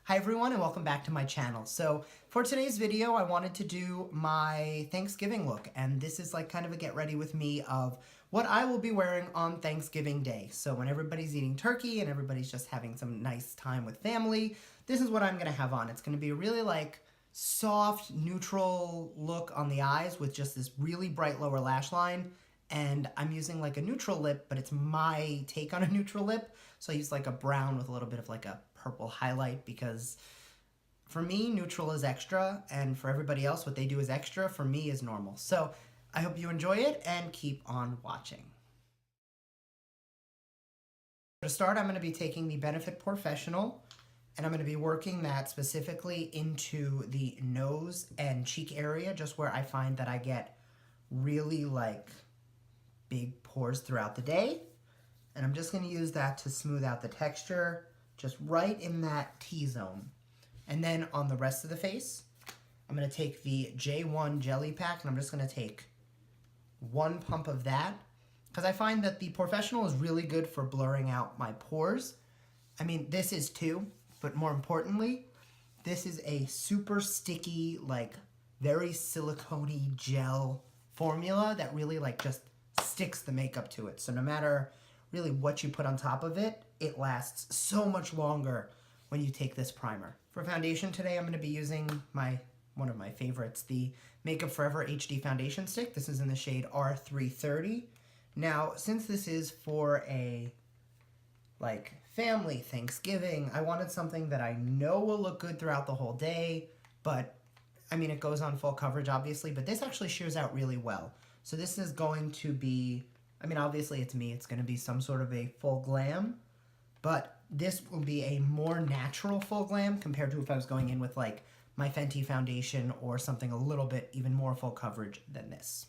Hi everyone and welcome back to my channel. So for today's video I wanted to do my Thanksgiving look, and this is like kind of a get ready with me of what I will be wearing on Thanksgiving Day. So when everybody's eating turkey and everybody's just having some nice time with family, this is what I'm gonna have on. It's gonna be a really like soft neutral look on the eyes with just this really bright lower lash line, and I'm using like a neutral lip, but it's my take on a neutral lip. So I use like a brown with a little bit of like a purple highlight, because for me neutral is extra and for everybody else what they do is extra, for me is normal. So I hope you enjoy it and keep on watching. To start, I'm going to be taking the Benefit Porefessional and I'm going to be working that specifically into the nose and cheek area, just where I find that I get really like big pores throughout the day. And I'm just going to use that to smooth out the texture, just right in that T-zone. And then on the rest of the face, I'm going to take the J1 Jelly Pack, and I'm just going to take one pump of that, because I find that the Porefessional is really good for blurring out my pores. I mean, this is too, but more importantly, this is a super sticky, like very silicone-y gel formula that really like just sticks the makeup to it. So no matter really what you put on top of it, it lasts so much longer when you take this primer. For foundation today, I'm going to be using one of my favorites, the Makeup Forever HD Foundation Stick. This is in the shade R330. Now, since this is for a like family Thanksgiving, I wanted something that I know will look good throughout the whole day, but I mean, it goes on full coverage obviously, but this actually shears out really well. So this is going to be, I mean, obviously it's me, it's going to be some sort of a full glam, but this will be a more natural full glam compared to if I was going in with like my Fenty foundation or something a little bit even more full coverage than this.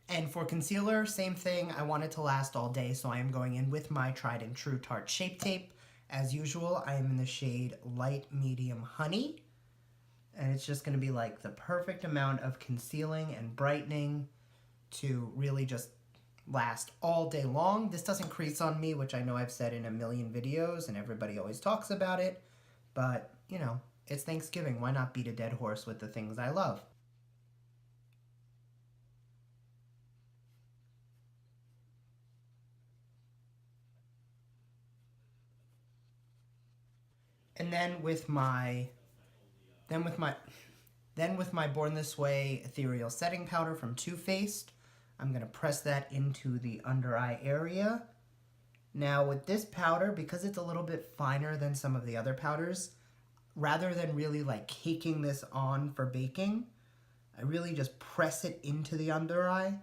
And for concealer, same thing. I want it to last all day, so I am going in with my tried and true Tarte Shape Tape. As usual, I am in the shade Light Medium Honey. And it's just going to be like the perfect amount of concealing and brightening to really just last all day long. This doesn't crease on me, which I know I've said in a million videos and everybody always talks about it. But, you know, it's Thanksgiving. Why not beat a dead horse with the things I love? And then with my Born This Way Ethereal setting powder from Too Faced, I'm going to press that into the under eye area. Now with this powder, because it's a little bit finer than some of the other powders, rather than really like caking this on for baking, I really just press it into the under eye,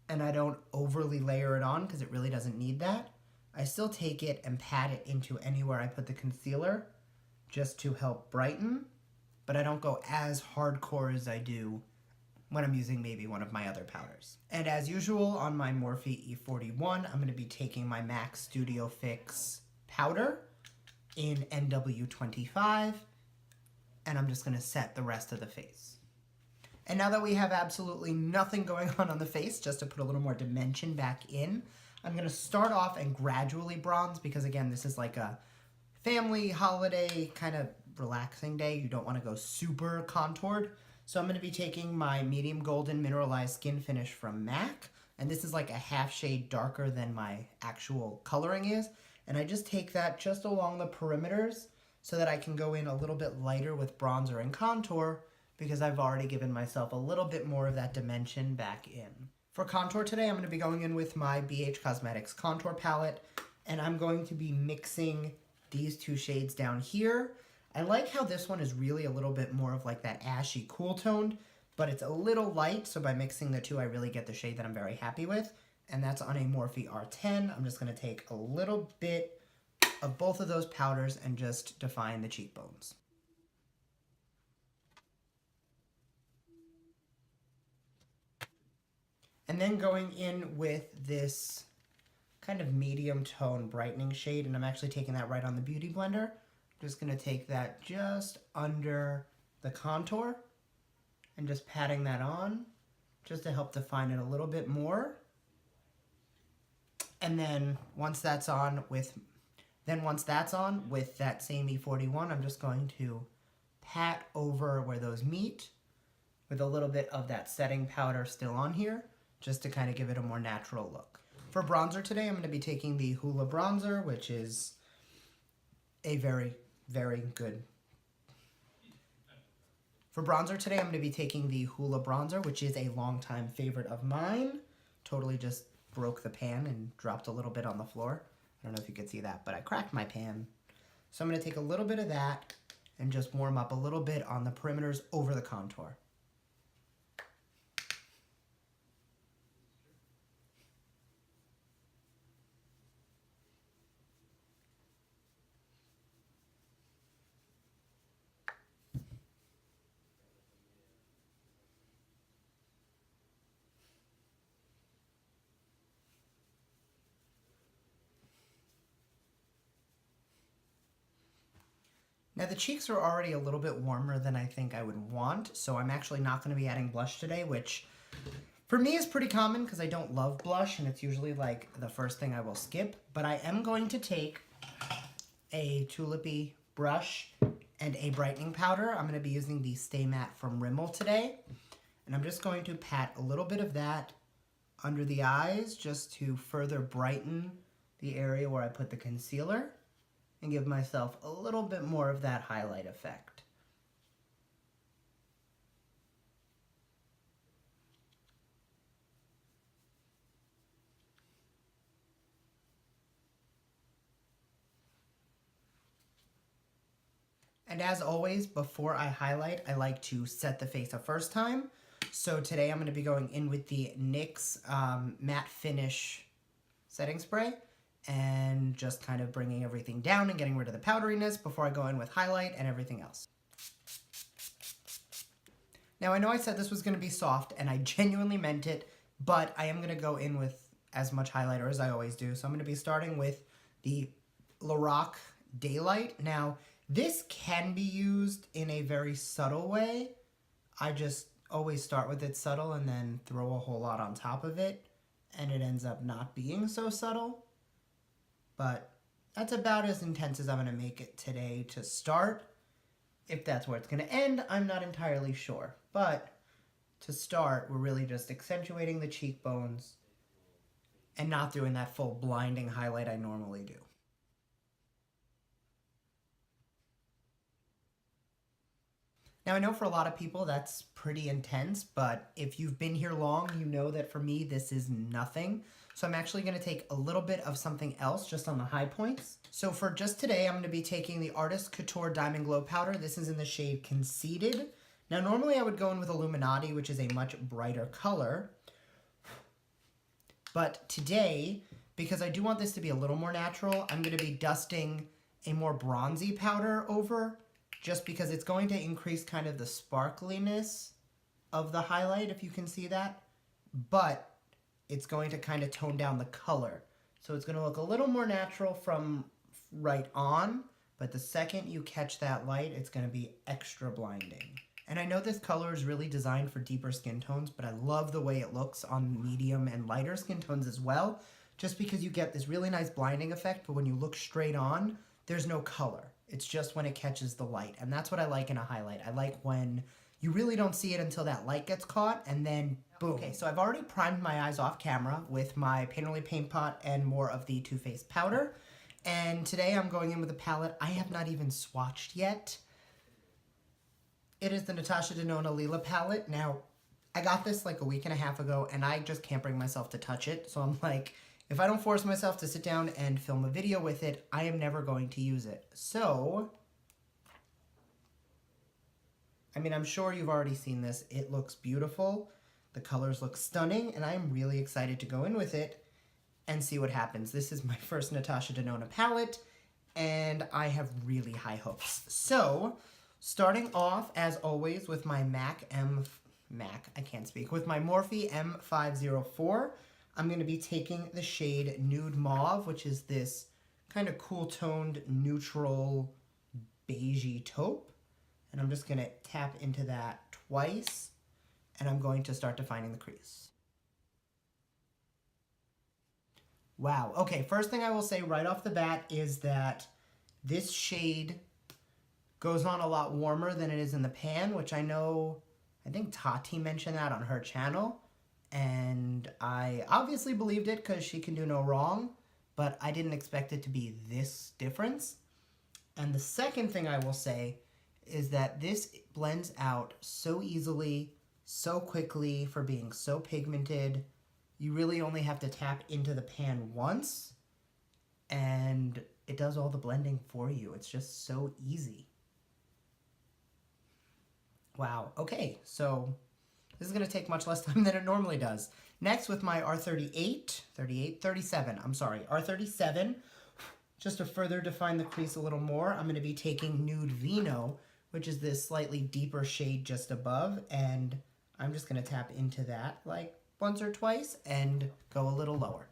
and I don't overly layer it on because it really doesn't need that. I still take it and pat it into anywhere I put the concealer just to help brighten, but I don't go as hardcore as I do when I'm using maybe one of my other powders. And as usual, on my Morphe E41, I'm going to be taking my MAC Studio Fix powder in NW25, and I'm just going to set the rest of the face. And now that we have absolutely nothing going on the face, just to put a little more dimension back in, I'm going to start off and gradually bronze, because again, this is like a family holiday kind of relaxing day. You don't want to go super contoured. So I'm going to be taking my medium golden mineralized skin finish from MAC, and this is like a half shade darker than my actual coloring is, and I just take that just along the perimeters so that I can go in a little bit lighter with bronzer and contour, because I've already given myself a little bit more of that dimension back in. For contour today, I'm going to be going in with my BH Cosmetics contour palette, and I'm going to be mixing these two shades down here. I like how this one is really a little bit more of like that ashy cool toned, but it's a little light, so by mixing the two I really get the shade that I'm very happy with, and that's on a Morphe R10. I'm just going to take a little bit of both of those powders and just define the cheekbones. And then going in with this kind of medium tone brightening shade, and I'm actually taking that right on the Beauty Blender. I'm just going to take that just under the contour and just patting that on just to help define it a little bit more. And then once that's on with that same E41, I'm just going to pat over where those meet with a little bit of that setting powder still on here, just to kind of give it a more natural look. For bronzer today, I'm going to be taking the Hoola bronzer, which is a very, very good. For bronzer today, I'm going to be taking the Hoola bronzer, which is a longtime favorite of mine. Totally just broke the pan and dropped a little bit on the floor. I don't know if you could see that, but I cracked my pan. So I'm going to take a little bit of that and just warm up a little bit on the perimeters over the contour. Now the cheeks are already a little bit warmer than I think I would want, so I'm actually not going to be adding blush today, which for me is pretty common because I don't love blush and it's usually like the first thing I will skip. But I am going to take a tulipy brush and a brightening powder. I'm going to be using the Stay Matte from Rimmel today. And I'm just going to pat a little bit of that under the eyes just to further brighten the area where I put the concealer and give myself a little bit more of that highlight effect. And as always, before I highlight, I like to set the face a first time. So today I'm going to be going in with the NYX Matte Finish setting spray and just kind of bringing everything down and getting rid of the powderiness before I go in with highlight and everything else. Now I know I said this was going to be soft and I genuinely meant it, but I am going to go in with as much highlighter as I always do. So I'm going to be starting with the Lorac Daylight. Now this can be used in a very subtle way. I just always start with it subtle and then throw a whole lot on top of it, and it ends up not being so subtle. But that's about as intense as I'm going to make it today to start. If that's where it's going to end, I'm not entirely sure. But to start, we're really just accentuating the cheekbones and not doing that full blinding highlight I normally do. Now I know for a lot of people that's pretty intense, but if you've been here long, you know that for me this is nothing. So I'm actually going to take a little bit of something else just on the high points. So for just today, I'm going to be taking the Artist Couture Diamond Glow Powder. This is in the shade Conceited. Now normally I would go in with Illuminati, which is a much brighter color. But today, because I do want this to be a little more natural, I'm going to be dusting a more bronzy powder over, just because it's going to increase kind of the sparkliness of the highlight, if you can see that. But it's going to kind of tone down the color. So it's going to look a little more natural from right on, but the second you catch that light, it's going to be extra blinding. And I know this color is really designed for deeper skin tones, but I love the way it looks on medium and lighter skin tones as well, just because you get this really nice blinding effect, but when you look straight on, there's no color. It's just when it catches the light, and that's what I like in a highlight. I like when you really don't see it until that light gets caught, and then boom. Okay, so I've already primed my eyes off camera with my Painterly Paint Pot and more of the Too Faced powder. And today I'm going in with a palette I have not even swatched yet. It is the Natasha Denona Lila Palette. Now, I got this like a week and a half ago, and I just can't bring myself to touch it. So I'm like, if I don't force myself to sit down and film a video with it, I am never going to use it. So, I mean, I'm sure you've already seen this. It looks beautiful. The colors look stunning, and I'm really excited to go in with it and see what happens. This is my first Natasha Denona palette, and I have really high hopes. So, starting off, as always, with my with my Morphe M504, I'm going to be taking the shade Nude Mauve, which is this kind of cool-toned, neutral, beigey taupe. And I'm just going to tap into that twice and I'm going to start defining the crease. Wow. Okay, first thing I will say right off the bat is that this shade goes on a lot warmer than it is in the pan, which I know, I think Tati mentioned that on her channel, and I obviously believed it because she can do no wrong, but I didn't expect it to be this difference. And the second thing I will say is that this blends out so easily, so quickly for being so pigmented. You really only have to tap into the pan once, and it does all the blending for you. It's just so easy. Wow, okay, so this is gonna take much less time than it normally does. Next, with my R37, I'm sorry, R37, just to further define the crease a little more, I'm gonna be taking Nude Vino, which is this slightly deeper shade just above, and I'm just gonna tap into that like once or twice and go a little lower.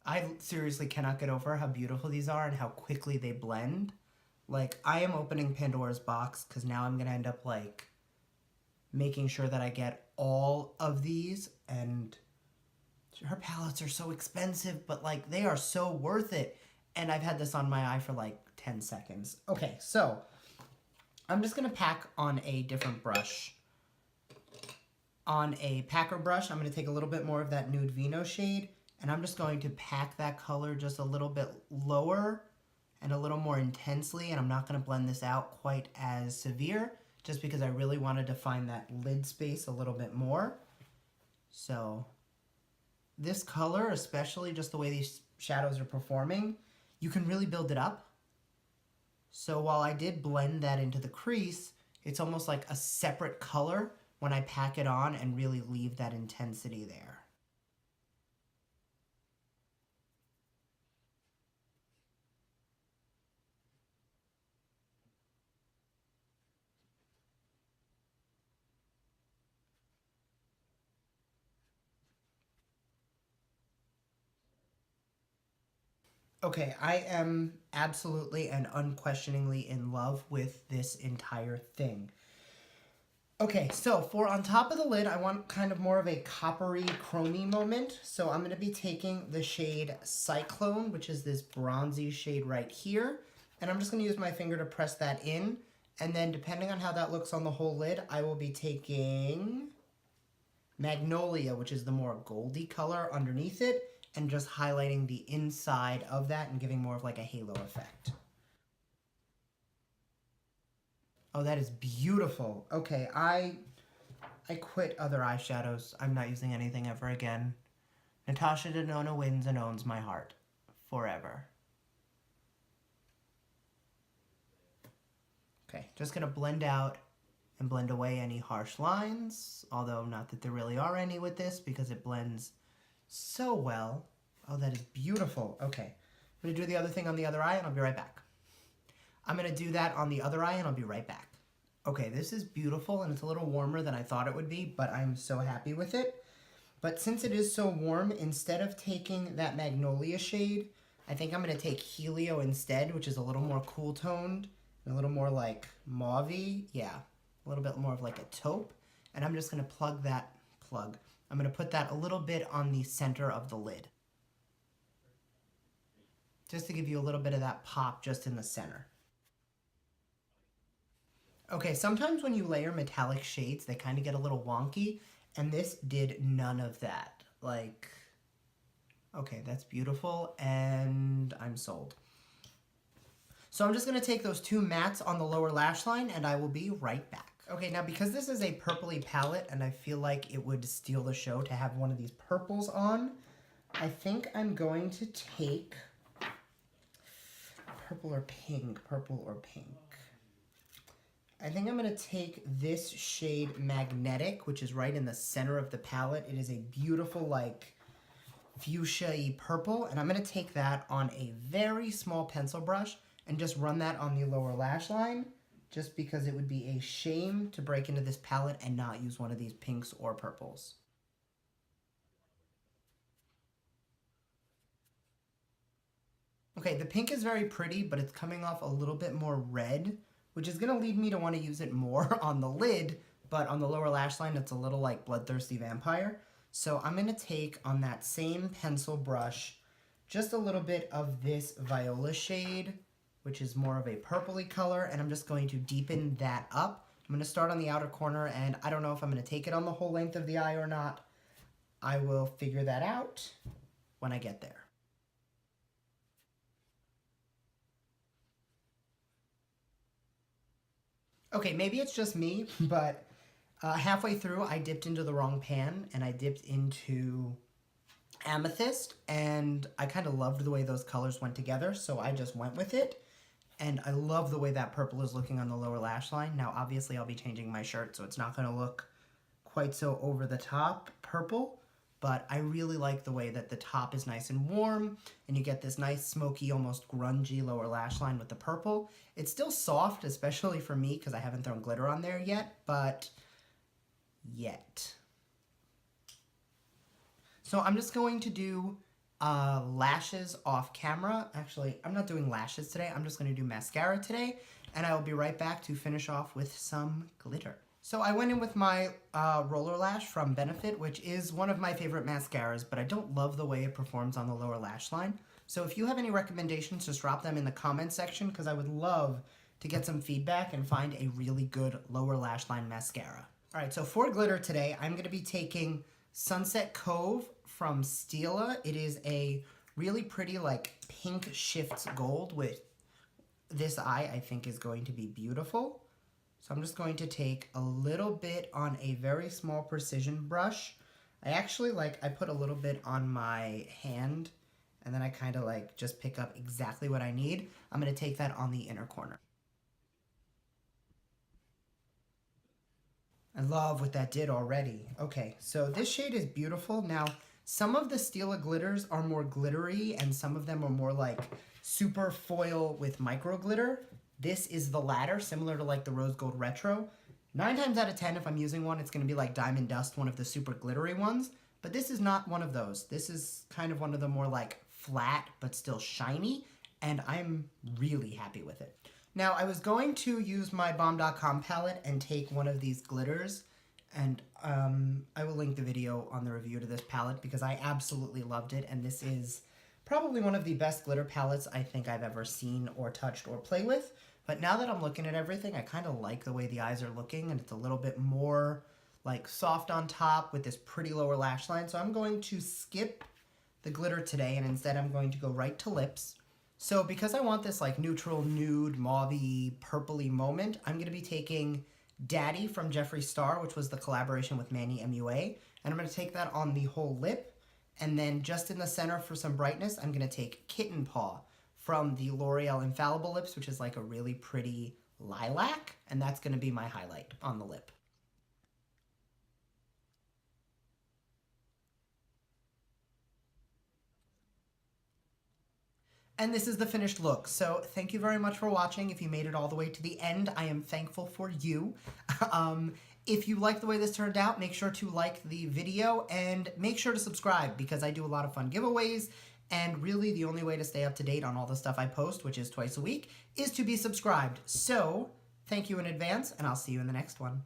I seriously cannot get over how beautiful these are and how quickly they blend. Like, I am opening Pandora's box because now I'm gonna end up like making sure that I get all of these, and her palettes are so expensive, but like they are so worth it. And I've had this on my eye for like 10 seconds. Okay, so I'm just gonna pack on a different brush. On a packer brush, I'm gonna take a little bit more of that Nude Vino shade, and I'm just going to pack that color just a little bit lower and a little more intensely, and I'm not gonna blend this out quite as severe, just because I really wanna define that lid space a little bit more. So this color, especially just the way these shadows are performing, you can really build it up. So while I did blend that into the crease, it's almost like a separate color when I pack it on and really leave that intensity there. Okay, I am absolutely and unquestioningly in love with this entire thing. Okay, so for on top of the lid, I want kind of more of a coppery, chromey moment. So I'm going to be taking the shade Cyclone, which is this bronzy shade right here. And I'm just going to use my finger to press that in. And then depending on how that looks on the whole lid, I will be taking Magnolia, which is the more goldy color underneath it, and just highlighting the inside of that and giving more of like a halo effect. Oh, that is beautiful. Okay, I quit other eyeshadows. I'm not using anything ever again. Natasha Denona wins and owns my heart. Forever. Okay, just gonna blend out and blend away any harsh lines, although not that there really are any with this because it blends so well. Oh, that is beautiful. Okay, I'm gonna do the other thing on the other eye and I'll be right back. I'm gonna do that on the other eye and I'll be right back. Okay, this is beautiful and it's a little warmer than I thought it would be, but I'm so happy with it. But since it is so warm, instead of taking that Magnolia shade, I think I'm gonna take Helio instead, which is a little more cool toned and a little more like mauve-y. Yeah, a little bit more of like a taupe. And I'm just gonna I'm gonna put that a little bit on the center of the lid, just to give you a little bit of that pop just in the center. Okay, sometimes when you layer metallic shades, they kind of get a little wonky, and this did none of that. Like, okay, that's beautiful, and I'm sold. So I'm just gonna take those two mattes on the lower lash line, and I will be right back. Okay, now because this is a purpley palette, and I feel like it would steal the show to have one of these purples on, I think I'm going to take purple or pink. I think I'm going to take this shade Magnetic, which is right in the center of the palette. It is a beautiful, like, fuchsia-y purple, and I'm going to take that on a very small pencil brush and just run that on the lower lash line, just because it would be a shame to break into this palette and not use one of these pinks or purples. Okay, the pink is very pretty, but it's coming off a little bit more red, which is gonna lead me to want to use it more on the lid, but on the lower lash line, it's a little like Bloodthirsty Vampire. So I'm gonna take on that same pencil brush, just a little bit of this Viola shade, which is more of a purpley color, and I'm just going to deepen that up. I'm gonna start on the outer corner, and I don't know if I'm gonna take it on the whole length of the eye or not. I will figure that out when I get there. Okay, maybe it's just me, but halfway through I dipped into the wrong pan and I dipped into Amethyst, and I kind of loved the way those colors went together, so I just went with it. And I love the way that purple is looking on the lower lash line. Now, obviously, I'll be changing my shirt, so it's not going to look quite so over the top purple, but I really like the way that the top is nice and warm, and you get this nice smoky, almost grungy lower lash line with the purple. It's still soft, especially for me, because I haven't thrown glitter on there yet, but yet. So I'm just going to do lashes off camera. Actually, I'm not doing lashes today. I'm just going to do mascara today, and I will be right back to finish off with some glitter. So I went in with my Roller Lash from Benefit, which is one of my favorite mascaras, but I don't love the way it performs on the lower lash line. So if you have any recommendations, just drop them in the comment section, because I would love to get some feedback and find a really good lower lash line mascara. All right, so for glitter today, I'm going to be taking Sunset Cove from Stila. It is a really pretty like pink shifts gold with this eye. I think is going to be beautiful. So I'm just going to take a little bit on a very small precision brush. I actually I put a little bit on my hand, and then I kind of just pick up exactly what I need. I'm going to take that on the inner corner. I love what that did already. Okay, so this shade is beautiful. Now, some of the Stila glitters are more glittery, and some of them are more like super foil with micro glitter. This is the latter, similar to like the Rose Gold Retro. 9 times out of 10, if I'm using one, it's going to be like Diamond Dust, one of the super glittery ones. But this is not one of those. This is kind of one of the more like flat, but still shiny, and I'm really happy with it. Now, I was going to use my Bomb.com palette and take one of these glitters, and I will link the video on the review to this palette because I absolutely loved it, and this is probably one of the best glitter palettes I think I've ever seen or touched or play with. But now that I'm looking at everything, I kind of like the way the eyes are looking, and it's a little bit more like soft on top with this pretty lower lash line. So I'm going to skip the glitter today, and instead I'm going to go right to lips. So because I want this like neutral nude, mauve-y, purpley moment, I'm going to be taking Daddy from Jeffree Star, which was the collaboration with Manny MUA, and I'm going to take that on the whole lip. And then just in the center for some brightness, I'm going to take Kitten Paw from the L'Oreal Infallible lips, which is like a really pretty lilac, and that's going to be my highlight on the lip. And this is the finished look. So thank you very much for watching. If you made it all the way to the end, I am thankful for you. If you like the way this turned out, make sure to like the video and make sure to subscribe because I do a lot of fun giveaways. And really the only way to stay up to date on all the stuff I post, which is twice a week, is to be subscribed. So thank you in advance, and I'll see you in the next one.